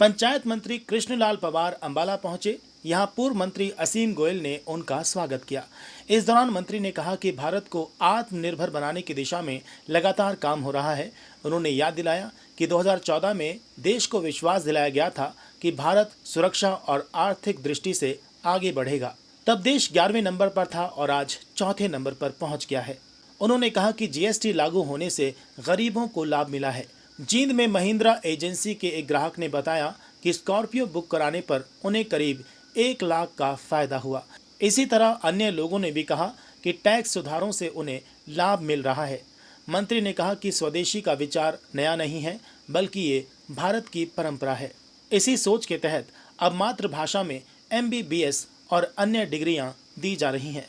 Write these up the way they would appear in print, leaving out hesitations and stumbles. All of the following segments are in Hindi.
पंचायत मंत्री कृष्णलाल पंवार अंबाला पहुंचे। यहां पूर्व मंत्री असीम गोयल ने उनका स्वागत किया। इस दौरान मंत्री ने कहा कि भारत को आत्मनिर्भर बनाने की दिशा में लगातार काम हो रहा है। उन्होंने याद दिलाया कि 2014 में देश को विश्वास दिलाया गया था कि भारत सुरक्षा और आर्थिक दृष्टि से आगे बढ़ेगा। तब देश 11वें नंबर पर था और आज चौथे नंबर पर पहुंच गया है। उन्होंने कहा कि जीएसटी लागू होने से गरीबों को लाभ मिला है। जींद में महिंद्रा एजेंसी के एक ग्राहक ने बताया कि स्कॉर्पियो बुक कराने पर उन्हें करीब 1 लाख का फायदा हुआ। इसी तरह अन्य लोगों ने भी कहा कि टैक्स सुधारों से उन्हें लाभ मिल रहा है। मंत्री ने कहा कि स्वदेशी का विचार नया नहीं है, बल्कि ये भारत की परंपरा है। इसी सोच के तहत अब मातृभाषा में MBBS और अन्य डिग्रियां दी जा रही हैं।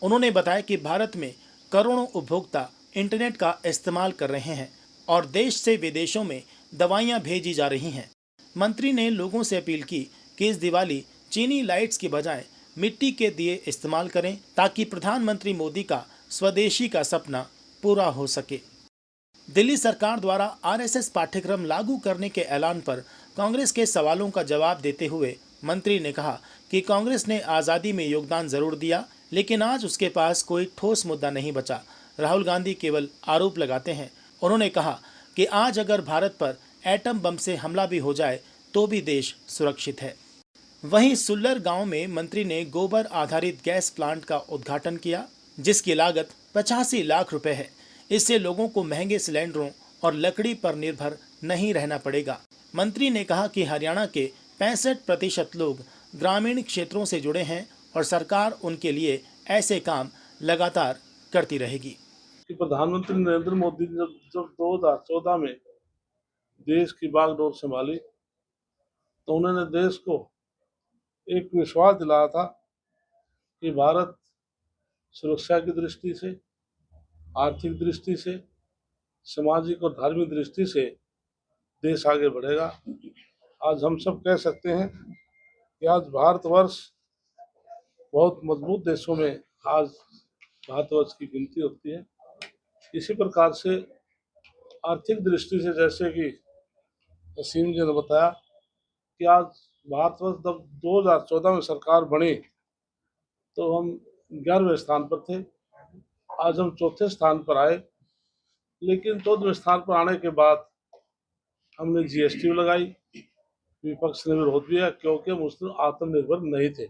उन्होंने बताया कि भारत में करोड़ों उपभोक्ता इंटरनेट का इस्तेमाल कर रहे हैं और देश से विदेशों में दवाइयां भेजी जा रही हैं। मंत्री ने लोगों से अपील की कि इस दिवाली चीनी लाइट्स की बजाय मिट्टी के दिए इस्तेमाल करें, ताकि प्रधानमंत्री मोदी का स्वदेशी का सपना पूरा हो सके। दिल्ली सरकार द्वारा RSS पाठ्यक्रम लागू करने के ऐलान पर कांग्रेस के सवालों का जवाब देते हुए मंत्री ने कहा कि कांग्रेस ने आज़ादी में योगदान जरूर दिया, लेकिन आज उसके पास कोई ठोस मुद्दा नहीं बचा। राहुल गांधी केवल आरोप लगाते हैं। उन्होंने कहा कि आज अगर भारत पर एटम बम से हमला भी हो जाए तो भी देश सुरक्षित है। वहीं सुल्लर गांव में मंत्री ने गोबर आधारित गैस प्लांट का उद्घाटन किया, जिसकी लागत 85 लाख रुपए है। इससे लोगों को महंगे सिलेंडरों और लकड़ी पर निर्भर नहीं रहना पड़ेगा। मंत्री ने कहा कि हरियाणा के 65% लोग ग्रामीण क्षेत्रों से जुड़े हैं और सरकार उनके लिए ऐसे काम लगातार करती रहेगी। प्रधानमंत्री नरेंद्र मोदी ने जब 2014 में देश की बागडोर संभाली तो उन्होंने देश को एक विश्वास दिलाया था कि भारत सुरक्षा की दृष्टि से, आर्थिक दृष्टि से, सामाजिक और धार्मिक दृष्टि से देश आगे बढ़ेगा। आज हम सब कह सकते हैं कि आज भारतवर्ष बहुत मजबूत देशों में आज भारतवर्ष की गिनती होती है। इसी प्रकार से आर्थिक दृष्टि से, जैसे कि असीम जी ने बताया कि आज भारतवर्ष जब 2014 में सरकार बनी तो हम 11वें स्थान पर थे। आज हम चौथे स्थान पर आए, लेकिन 14वें स्थान पर आने के बाद हमने GST लगाई। विपक्ष ने विरोध किया क्योंकि हम उस दिन आत्मनिर्भर नहीं थे।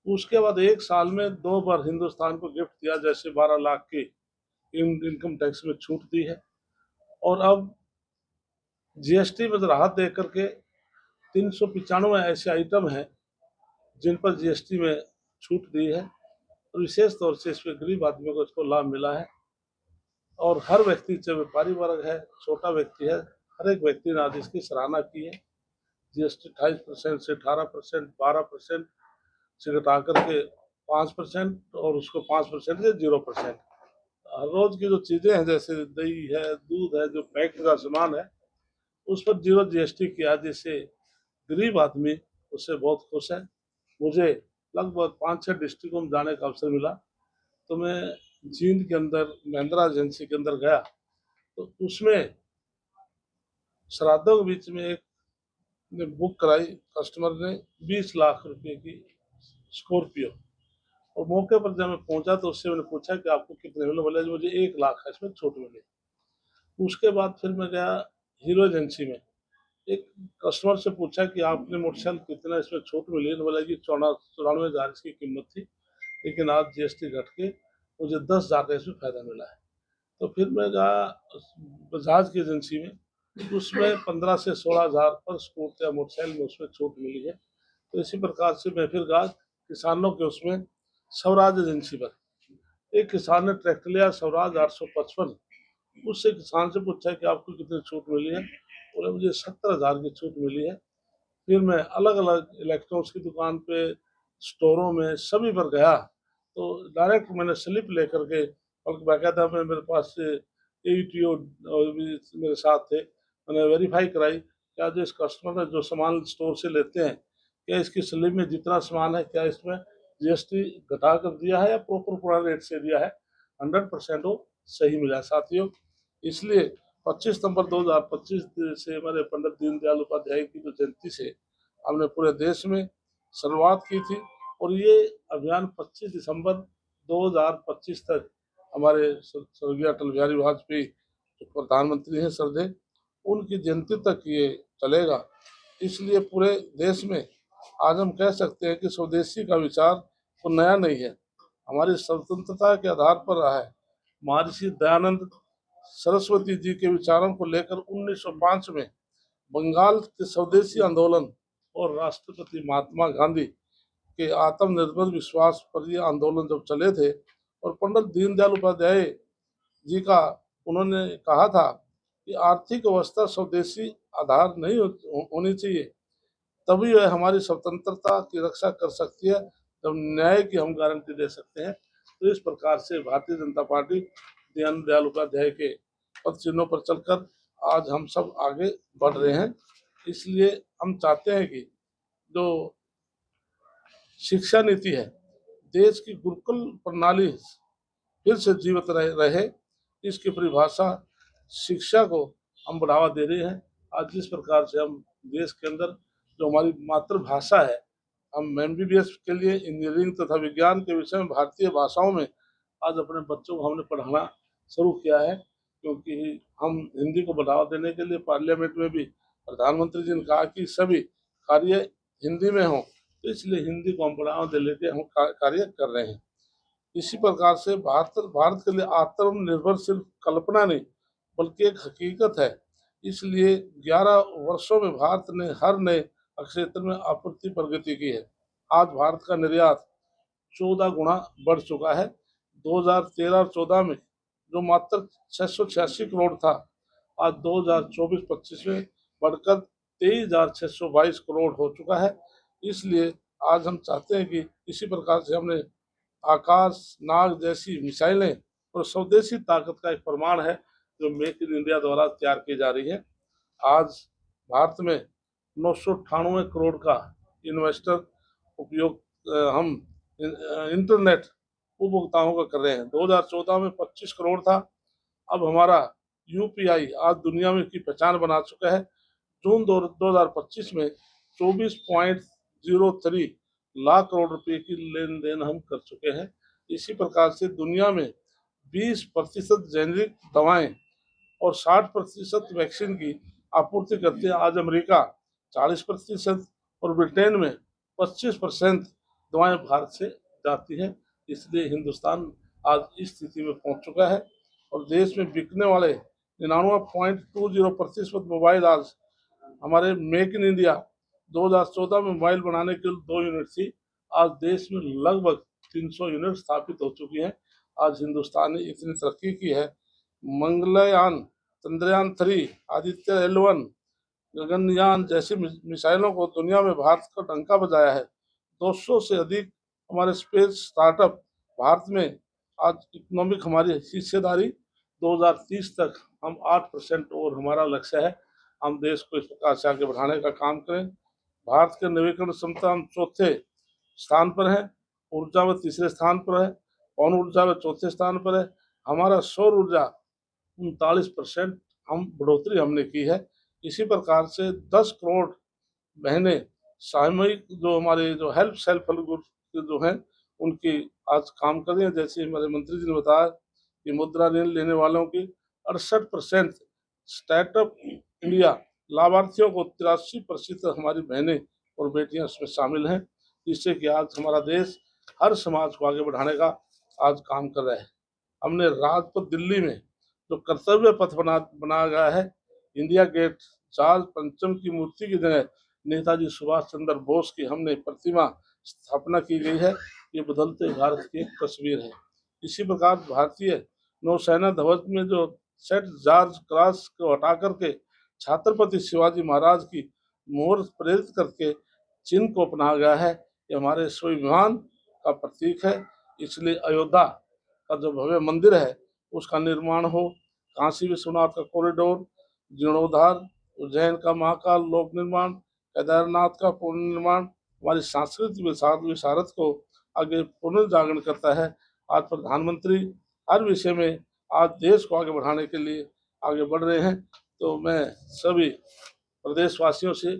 उसके बाद एक साल में 2 बार हिंदुस्तान को गिफ्ट दिया, जैसे 12 लाख की इनकम टैक्स में छूट दी है, और अब GST में राहत दे करके 395 ऐसे आइटम हैं जिन पर GST में छूट दी है, और विशेष तौर से इसमें गरीब आदमियों को इसको लाभ मिला है। और हर व्यक्ति, चाहे व्यापारी वर्ग है, छोटा व्यक्ति है, हर एक व्यक्ति ने आज इसकी सराहना की है। GST 28% से 18%, 12% से घटा करके 5% और उसको 5% से 0%। हर रोज की जो चीजें हैं, जैसे दही है, दूध है, जो पैक्ड का सामान है, उस पर 0 GST किया, जिससे गरीब आदमी उससे बहुत खुश है। मुझे लगभग 5-6 डिस्ट्रिक्टों में जाने का अवसर मिला, तो मैं जींद के अंदर महिंद्रा एजेंसी के अंदर गया, तो उसमें श्राद्धों के बीच में एक ने बुक कराई, कस्टमर ने 20 लाख रुपए की स्कॉर्पियो। और मौके पर जब मैं पहुंचा तो उससे मैंने पूछा कि आपको कितने मिले, बोले मुझे 1 लाख है, इसमें छूट मिली। उसके बाद फिर मैं गया हीरो एजेंसी में, एक कस्टमर से पूछा कि आपने मोटरसाइकिल कितना इसमें छूट मिली, तो बोला कि 94,000 इसकी कीमत थी, लेकिन आज GST घट के मुझे 10,000 का इसमें फायदा मिला है। तो फिर मैं गया बजाज की एजेंसी में, उसमें 15 से 16,000 पर स्कूटर या मोटरसाइकिल में उसमें छूट मिली है। तो इसी प्रकार से मैं फिर गया किसानों के उसमें स्वराज एजेंसी पर, एक किसान ने ट्रैक्टर लिया स्वराज 855, उससे किसान से पूछा कि आपको कितनी छूट मिली है, बोले मुझे 70,000 की छूट मिली है। फिर मैं अलग अलग इलेक्ट्रॉनिक्स की दुकान पे, स्टोरों में, सभी पर गया, तो डायरेक्ट मैंने स्लिप लेकर के, और बाकायदा में मेरे पास AUTO मेरे साथ थे, मैंने वेरीफाई कराई क्या जो इस कस्टमर ने जो सामान स्टोर से लेते हैं, क्या इसकी स्लिप में जितना सामान है, क्या इसमें GST घटा कर दिया है या प्रॉपर पूरा रेट से दिया है। 100% वो सही मिला साथियों। इसलिए 25 नवंबर 2025 से हमारे पंडित दीनदयाल उपाध्याय की जो जयंती से हमने पूरे देश में शुरुआत की थी, और ये अभियान 25 दिसंबर 2025 तक हमारे स्वर्गीय अटल बिहारी वाजपेयी जो प्रधानमंत्री हैं श्रद्धेय, उनकी जयंती तक ये चलेगा। इसलिए पूरे देश में आज हम कह सकते हैं कि स्वदेशी का विचार तो नया नहीं है, हमारी स्वतंत्रता के आधार पर रहा है। महर्षि दयानंद सरस्वती जी के विचारों को लेकर 1905 में बंगाल के स्वदेशी आंदोलन और राष्ट्रपति महात्मा गांधी के आत्मनिर्भर विश्वास पर ये आंदोलन जब चले थे, और पंडित दीनदयाल उपाध्याय जी का उन्होंने कहा था कि आर्थिक अवस्था स्वदेशी आधार नहीं होनी चाहिए, तभी वह हमारी स्वतंत्रता की रक्षा कर सकती है, जब न्याय की हम गारंटी दे सकते हैं। तो इस प्रकार से भारतीय जनता पार्टी दीनदयाल उपाध्याय के पद चिन्हों पर चलकर आज हम सब आगे बढ़ रहे हैं। इसलिए हम चाहते हैं कि जो शिक्षा नीति है, देश की गुरुकुल प्रणाली फिर से जीवित रहे, इसकी परिभाषा शिक्षा को हम बढ़ावा दे रहे हैं। आज जिस प्रकार से हम देश के अंदर जो हमारी मातृभाषा है, हम MBBS के लिए इंजीनियरिंग तथा विज्ञान के विषय में भारतीय भाषाओं में आज अपने बच्चों को हमने पढ़ाना शुरू किया है, क्योंकि हम हिंदी को बढ़ावा देने के लिए पार्लियामेंट में भी प्रधानमंत्री जी ने कहा कि सभी कार्य हिंदी में हों, तो इसलिए हिंदी को हम बढ़ावा देने के हम कार्य कर रहे हैं। इसी प्रकार से भारत के लिए आत्मनिर्भर सिर्फ कल्पना नहीं बल्कि एक हकीकत है। इसलिए 11 वर्षों में भारत ने हर नए क्षेत्र में अप्रति प्रगति की है। आज भारत का निर्यात 14 गुना बढ़ चुका है। 2013 और 14 में जो मात्र 686 करोड़ था, आज 2024-25 में बढ़कर 23,622 करोड़ हो चुका है। इसलिए आज हम चाहते हैं कि इसी प्रकार से हमने आकाश नाग जैसी मिसाइलें और स्वदेशी ताकत का एक प्रमाण है जो मेक इन इंडिया द्वारा तैयार की जा रही है। आज भारत में 998 करोड़ का इन्वेस्टर उपयोग हम इंटरनेट उपभोक्ताओं का कर रहे हैं। 2014 में 25 करोड़ था, अब हमारा UPI आज दुनिया में की पहचान बना चुका है। जून 2025 में 24.03 लाख करोड़ रुपए की लेन देन हम कर चुके हैं। इसी प्रकार से दुनिया में 20% जेनेरिक दवाएं और 60% वैक्सीन की आपूर्ति करते हैं। आज अमेरिका 40% और ब्रिटेन में 25% दवाएं भारत से जाती हैं। इसलिए हिंदुस्तान आज इस स्थिति में पहुंच चुका है, और देश में बिकने वाले 99.20% मोबाइल आज हमारे मेक इन इंडिया 2014 में मोबाइल बनाने के लिए 2 यूनिट थी, आज देश में लगभग 300 यूनिट स्थापित हो चुकी हैं। आज हिंदुस्तान ने इतनी तरक्की की है। मंगलयान, चंद्रयान 3, आदित्य L1, गगनयान जैसी मिसाइलों को दुनिया में भारत का डंका बजाया है। 200 से अधिक हमारे स्पेस स्टार्टअप भारत में। आज इकोनॉमिक हमारी हिस्सेदारी 2030 तक हम 8% और हमारा लक्ष्य है। हम देश को इस प्रकार से आगे बढ़ाने का काम करें। भारत के नवीकरण क्षमता हम 4थे स्थान पर है, ऊर्जा में 3रे स्थान पर है, पवन ऊर्जा में 4थे स्थान पर है। हमारा सौर ऊर्जा 39% हम बढ़ोतरी हमने की है। इसी प्रकार से 10 करोड़ बहनें सामूहिक जो हमारे जो सेल्फ हेल्प ग्रुप जो हैं उनकी आज काम कर रही हैं। जैसे हमारे मंत्री जी ने बताया कि मुद्रा ऋण लेने वालों की 68% स्टार्टअप इंडिया लाभार्थियों को 83% हमारी बहनें और बेटियां उसमें शामिल हैं, जिससे कि आज हमारा देश हर समाज को आगे बढ़ाने का आज काम कर रहा है। हमने राजपथ दिल्ली में जो कर्तव्य पथ बनाया गया है, इंडिया गेट जॉर्ज पंचम की मूर्ति की जगह नेताजी सुभाष चंद्र बोस की हमने प्रतिमा स्थापना की गई है। ये बदलते भारत की एक तस्वीर है। इसी प्रकार भारतीय नौसेना ध्वज में जो सेंट जॉर्ज क्रॉस को हटा करके छत्रपति शिवाजी महाराज की मोहर प्रेरित करके चिन्ह को अपनाया गया है। ये हमारे स्वाभिमान का प्रतीक है। इसलिए अयोध्या का जो भव्य मंदिर है उसका निर्माण हो, काशी विश्वनाथ का कॉरिडोर, जीर्णोद्धार, उज्जैन का महाकाल लोक निर्माण, केदारनाथ का पुनर्निर्माण हमारी सांस्कृतिक विशारद को आगे पुनर्जागरण करता है। आज प्रधानमंत्री हर विषय में आज देश को आगे बढ़ाने के लिए आगे बढ़ रहे हैं। तो मैं सभी प्रदेशवासियों से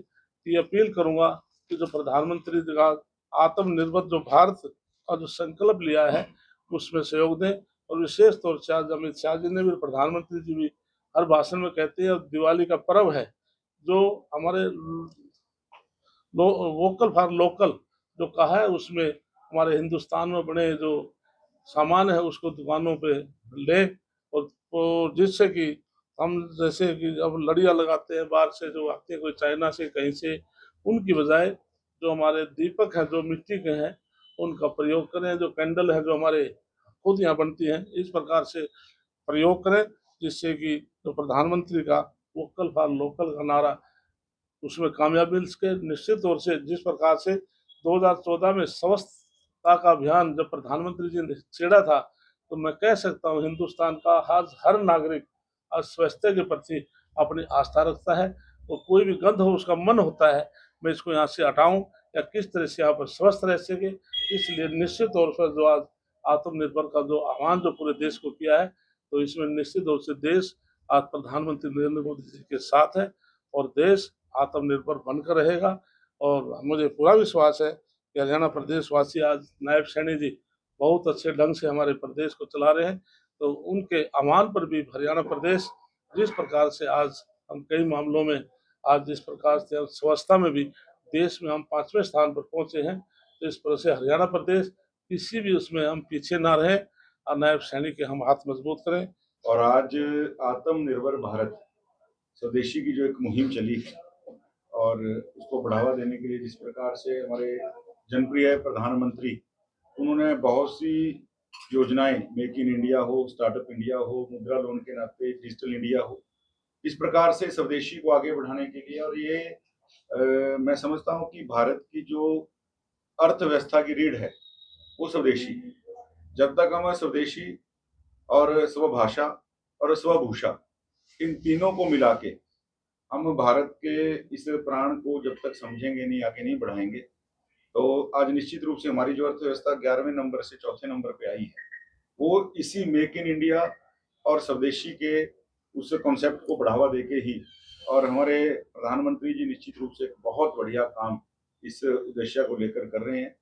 ये अपील करूंगा कि जो प्रधानमंत्री जी का आत्मनिर्भर जो भारत का जो संकल्प लिया है उसमें सहयोग दें। और विशेष तौर से आज अमित शाह जी ने भी, प्रधानमंत्री जी भी हर भाषण में कहते हैं, दिवाली का पर्व है जो हमारे वोकल फॉर लोकल जो कहा है, उसमें हमारे हिंदुस्तान में बने जो सामान है उसको दुकानों पे ले, और जिससे कि हम जैसे कि अब लड़ियाँ लगाते हैं बाहर से जो आते हैं, कोई चाइना से कहीं से, उनकी बजाय जो हमारे दीपक हैं जो मिट्टी के हैं उनका प्रयोग करें। जो कैंडल है जो हमारे खुद यहाँ बनती हैं, इस प्रकार से प्रयोग करें, जिससे कि जो प्रधानमंत्री का वोकल फॉर लोकल का नारा उसमें कामयाबी मिल सके। निश्चित तौर से जिस प्रकार से 2014 में स्वच्छता का अभियान जब प्रधानमंत्री जी ने छेड़ा था, तो मैं कह सकता हूँ हिंदुस्तान का आज हर नागरिक आज स्वच्छता के प्रति अपनी आस्था रखता है। तो कोई भी गंध हो उसका मन होता है मैं इसको यहाँ से हटाऊं या किस तरह से यहाँ पर स्वस्थ रह सके। इसलिए निश्चित तौर पर जो आज आत्मनिर्भर का जो आह्वान जो पूरे देश को किया है, तो इसमें निश्चित तौर से देश आज प्रधानमंत्री नरेंद्र मोदी जी के साथ है और देश आत्मनिर्भर बनकर रहेगा। और मुझे पूरा विश्वास है कि हरियाणा प्रदेश वासी, आज नायब सैनी जी बहुत अच्छे ढंग से हमारे प्रदेश को चला रहे हैं, तो उनके आह्वान पर भी हरियाणा प्रदेश जिस प्रकार से आज हम कई मामलों में आज जिस प्रकार से स्वच्छता में भी देश में हम 5वें स्थान पर पहुंचे हैं, तो इस तरह से हरियाणा प्रदेश किसी भी उसमें हम पीछे ना रहें और नायब सैनी के हम हाथ मजबूत करें। और आज आत्मनिर्भर भारत स्वदेशी की जो एक मुहिम चली है और उसको बढ़ावा देने के लिए जिस प्रकार से हमारे जनप्रिय प्रधानमंत्री, उन्होंने बहुत सी योजनाएं, मेक इन इंडिया हो, स्टार्टअप इंडिया हो, मुद्रा लोन के नाते डिजिटल इंडिया हो, इस प्रकार से स्वदेशी को आगे बढ़ाने के लिए। और ये मैं समझता हूँ कि भारत की जो अर्थव्यवस्था की रीढ़ है वो स्वदेशी है। जब तक हम स्वदेशी और स्वभाषा और स्वभूषा इन तीनों को मिला के हम भारत के इस प्राण को जब तक समझेंगे नहीं, आगे नहीं बढ़ाएंगे, तो आज निश्चित रूप से हमारी जो अर्थव्यवस्था 11वें नंबर से 4थे नंबर पे आई है, वो इसी मेक इन इंडिया और स्वदेशी के उस कॉन्सेप्ट को बढ़ावा देके ही। और हमारे प्रधानमंत्री जी निश्चित रूप से बहुत बढ़िया काम इस उद्देश्य को लेकर कर रहे हैं।